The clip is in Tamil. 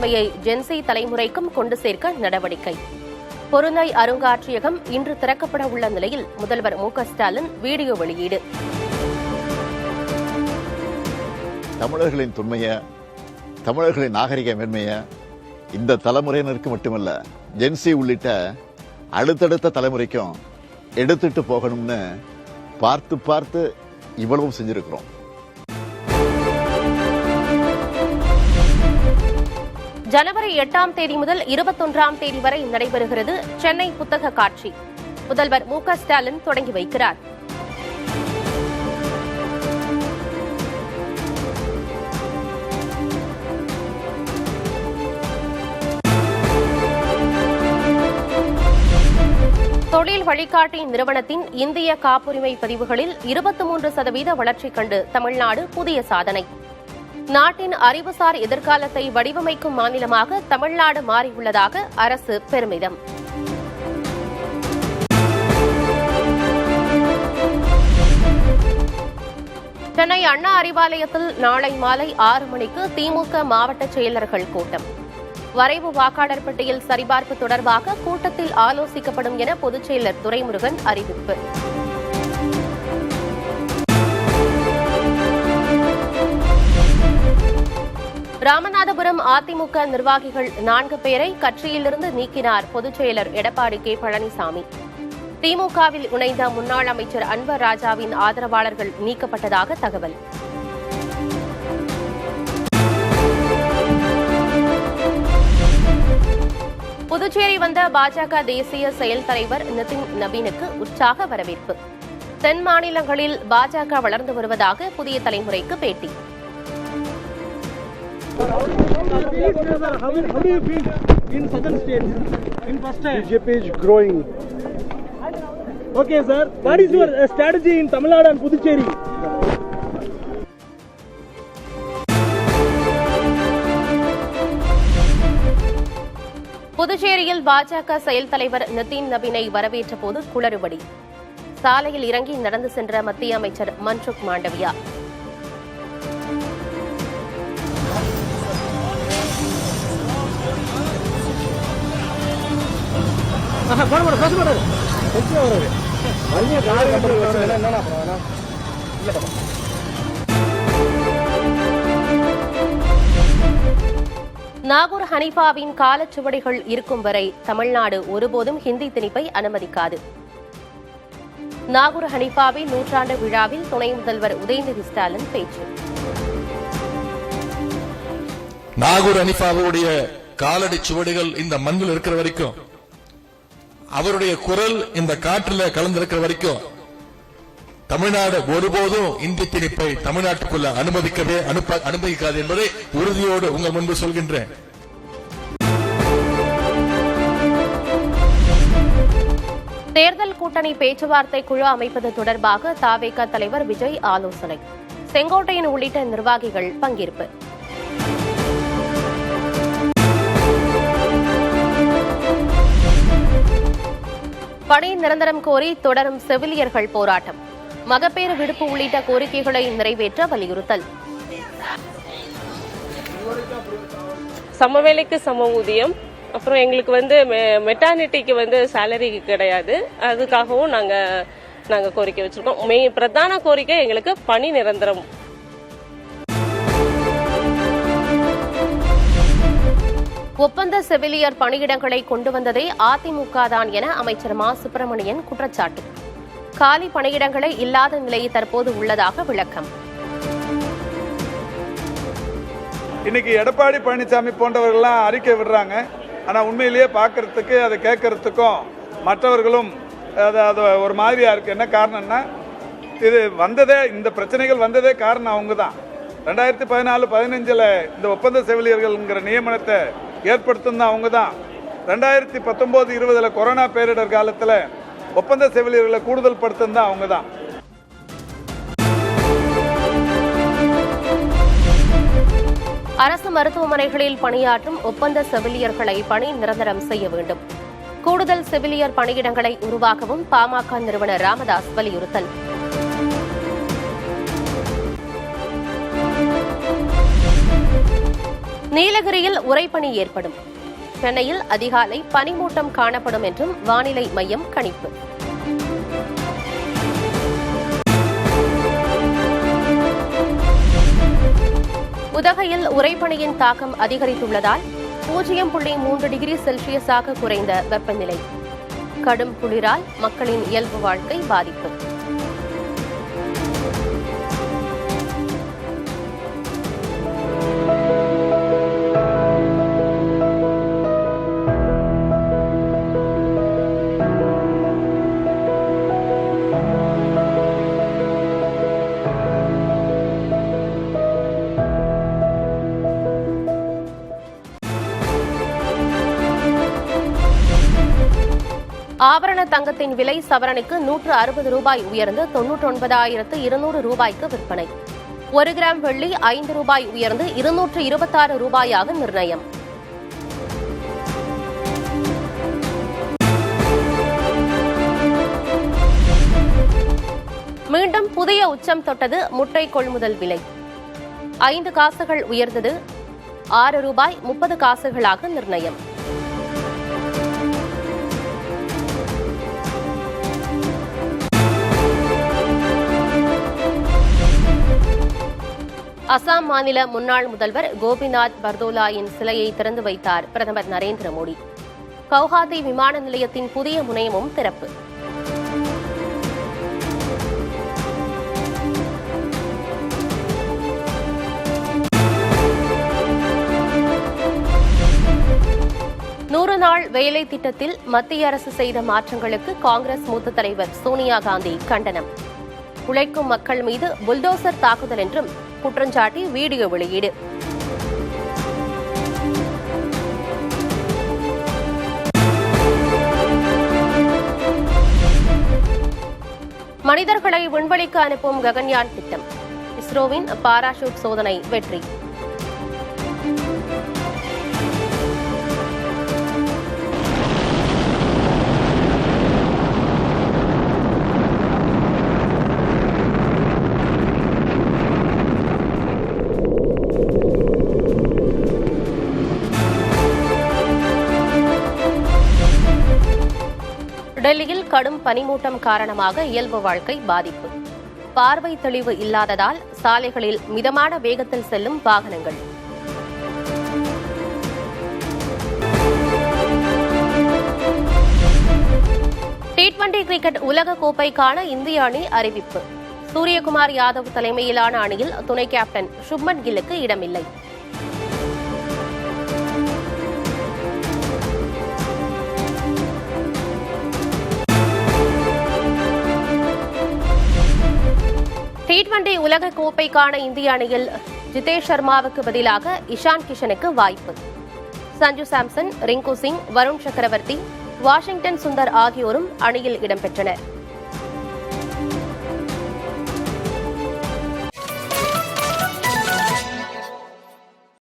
பெருமையை ஜென்சி தலைமுறைக்கும் கொண்டு சேர்க்க நடவடிக்கை. பொருநை அருங்காட்சியகம் இன்று திறக்கப்பட உள்ள நிலையில் முதல்வர் மு.க.ஸ்டாலின் வீடியோ வெளியீடு. தமிழர்களின் தொன்மைய, தமிழர்களின் நாகரிக மேன்மைய இந்த தலைமுறையினருக்கு மட்டுமல்ல, ஜென்சி உள்ளிட்ட அடுத்தடுத்த தலைமுறைக்கும் எடுத்துட்டு போகணும்னு பார்த்து பார்த்து இவ்வளவும் செஞ்சிருக்கிறோம். ஜனவரி 8ஆம் தேதி முதல் 21ஆம் தேதி வரை நடைபெறுகிறது சென்னை புத்தக காட்சி. முதல்வர் மு.க.ஸ்டாலின் தொடங்கி வைக்கிறார். தொழில் வழிகாட்டி நிறுவனத்தின் இந்திய காப்புரிமை பதிவுகளில் 23% வளர்ச்சி கண்டு தமிழ்நாடு புதிய சாதனை. நாட்டின் அறிவுசார் எதிர்காலத்தை வடிவமைக்கும் மாநிலமாக தமிழ்நாடு மாறியுள்ளதாக அரசு பெருமிதம். சென்னை அண்ணா அறிவாலயத்தில் நாளை மாலை 6 மணிக்கு திமுக மாவட்ட செயலர்கள் கூட்டம். வரைவு வாக்காளர் பட்டியல் சரிபார்ப்பு தொடர்பாக கூட்டத்தில் ஆலோசிக்கப்படும் என பொதுச் செயலர் துரைமுருகன் அறிவிப்பு. ராமநாதபுரம் அதிமுக நிர்வாகிகள் 4 பேரை கட்சியிலிருந்து நீக்கினார் பொதுச் செயலர் எடப்பாடி கே. பழனிசாமி. திமுகவில் இணைந்த முன்னாள் அமைச்சர் அன்வர் ராஜாவின் ஆதரவாளர்கள் நீக்கப்பட்டதாக தகவல். புதுச்சேரி வந்த பாஜக தேசிய செயல் தலைவர் நிதின் நபீனுக்கு உற்சாக வரவேற்பு. தென் மாநிலங்களில் பாஜக வளர்ந்து வருவதாக புதிய தலைமுறைக்கு பேட்டி. How do you feel in southern states? In first time, BJP is growing. Okay, sir. What is your strategy in Tamil Nadu and Puducherry? புதுச்சேரியில் பாஜக செயல் தலைவர் நிதின் நபீனை வரவேற்ற போது குளறுபடி. சாலையில் இறங்கி நடந்து சென்ற மத்திய அமைச்சர் மன்சுக் மாண்டவியா. நாகூர் ஹனீஃபாவின் காலச்சுவடிகள் இருக்கும் வரை தமிழ்நாடு ஒருபோதும் ஹிந்தி திணிப்பை அனுமதிக்காது. நாகூர் ஹனீஃபாவின் 100ஆண்டு விழாவில் துணை முதல்வர் உதயநிதி ஸ்டாலின் பேச்சு. நாகூர் ஹனீஃபாவுடைய காலடி சுவடிகள் இந்த மண்ணில் இருக்கிற வரைக்கும், அவருடைய குரல் இந்த காற்றில் கலந்திருக்கிற வரைக்கும் தமிழ்நாடு ஒருபோதும் இந்தி திணிப்பை தமிழ்நாட்டுக்குள்ள அனுமதிக்காது என்பதை உறுதியோடு உங்கள் முன்பு சொல்கின்றேன். தேர்தல் கூட்டணி பேச்சுவார்த்தை குழு அமைப்பது தொடர்பாக தவேக தலைவர் விஜய் ஆலோசனை. செங்கோட்டையன் உள்ளிட்ட நிர்வாகிகள் பங்கேற்பு. பணி நிரந்தரம் கோரி தொடரும் செவிலியர்கள் போராட்டம். மகப்பேறு விடுப்பு உள்ளிட்ட கோரிக்கைகளை நிறைவேற்ற வலியுறுத்தல். சம வேலைக்கு சம ஊதியம், அப்புறம் எங்களுக்கு மெட்டர்னிட்டிக்கு சேலரி கிடையாது. அதுக்காகவும் நாங்க கோரிக்கை வச்சிருக்கோம். பிரதான கோரிக்கை எங்களுக்கு பணி நிரந்தரம். ஒப்பந்த செவிலியர் பணியிடங்களை கொண்டு வந்ததே அதிமுக தான் என அமைச்சர் மா. சுப்பிரமணியன் குற்றச்சாட்டு. காலி பணியிடங்களே இல்லாத நிலை தற்போது உள்ளதாக விளக்கம். இன்னைக்கு எடப்பாடி பழனிசாமி போன்றவர்கள்லாம் அறிக்கை விடுறாங்க. ஆனா உண்மையிலேயே பார்க்கறதுக்கு அதை கேட்கறதுக்கும் மற்றவர்களும் அது ஒரு மாதிரியா இருக்கு. என்ன காரணம்னா, இது இந்த பிரச்சனைகள் வந்ததே காரணம் அவங்க தான். 2014-15 இந்த ஒப்பந்த செவிலியர்கள்ங்கிற நியமனத்தை ஏற்படுத்தும் அவங்க தான். 2019-20 கொரோனா பேரிடர் காலத்தில் ஒப்பந்த செவிலியர்களை கூடுதல் படுத்தும் அவங்க தான். அரசு மருத்துவமனைகளில் பணியாற்றும் ஒப்பந்த செவிலியர்களை பணி நிரந்தரம் செய்ய வேண்டும். கூடுதல் செவிலியர் பணியிடங்களை உருவாக்கவும் பாமக நிறுவனர் ராமதாஸ் வலியுறுத்தல். நீலகிரியில் உறைபனி ஏற்படும். சென்னையில் அதிகாலை பனிமூட்டம் காணப்படும் என்றும் வானிலை மையம் கணிப்பு. உதகையில் உறைபனியின் தாக்கம் அதிகரித்துள்ளதால் 0.3 டிகிரி செல்சியஸாக குறைந்த வெப்பநிலை. கடும் குளிரால் மக்களின் இயல்பு வாழ்க்கை பாதிப்பு. ஆபரண தங்கத்தின் விலை சவரனுக்கு 160 ரூபாய் உயர்ந்து 99,200 ரூபாய்க்கு விற்பனை. 1 கிராம் வெள்ளி 5 ரூபாய் உயர்ந்து 226 ரூபாயாக நிர்ணயம். மீண்டும் புதிய உச்சம் தொட்டது முட்டை கொள்முதல் விலை. 5 காசுகள் உயர்ந்தது 6 ரூபாய் 30 காசுகளாக நிர்ணயம். அசாம் மாநில முன்னாள் முதல்வர் கோபிநாத் பர்தோலாயின் சிலையை திறந்து வைத்தார் பிரதமர் நரேந்திர மோடி. கவுஹாத்தி விமான நிலையத்தின் புதிய முனையமும் திறப்பு. நூறு நாள் வேலை திட்டத்தில் மத்திய அரசு செய்த மாற்றங்களுக்கு காங்கிரஸ் மூத்த தலைவர் சோனியா காந்தி கண்டனம். உழைக்கும் மக்கள் மீது புல்டோசர் தாக்குதல் என்றும் குற்றஞ்சாட்டி வீடியோ வெளியீடு. மனிதர்களை விண்வெளிக்கு அனுப்பும் ககன்யான் திட்டம். இஸ்ரோவின் பாராசூட் சோதனை வெற்றி. டெல்லியில் கடும் பனிமூட்டம் காரணமாக இயல்பு வாழ்க்கை பாதிப்பு. பார்வை தெளிவு இல்லாததால் சாலைகளில் மிதமான வேகத்தில் செல்லும் வாகனங்கள். T20 கிரிக்கெட் உலக கோப்பைக்கான இந்திய அணி அறிவிப்பு. சூரியகுமார் யாதவ் தலைமையிலான அணியில் துணை கேப்டன் சுப்மன் கில்லுக்கு இடமில்லை. T20 உலக கோப்பைக்கான இந்திய அணியில் ஜிதேஷ் சர்மாவுக்கு பதிலாக இஷான் கிஷனுக்கு வாய்ப்பு. சஞ்சு சாம்சன், ரிங்கு சிங், வருண் சக்கரவர்த்தி, வாஷிங்டன் சுந்தர் ஆகியோரும் அணியில் இடம்பெற்றனர்.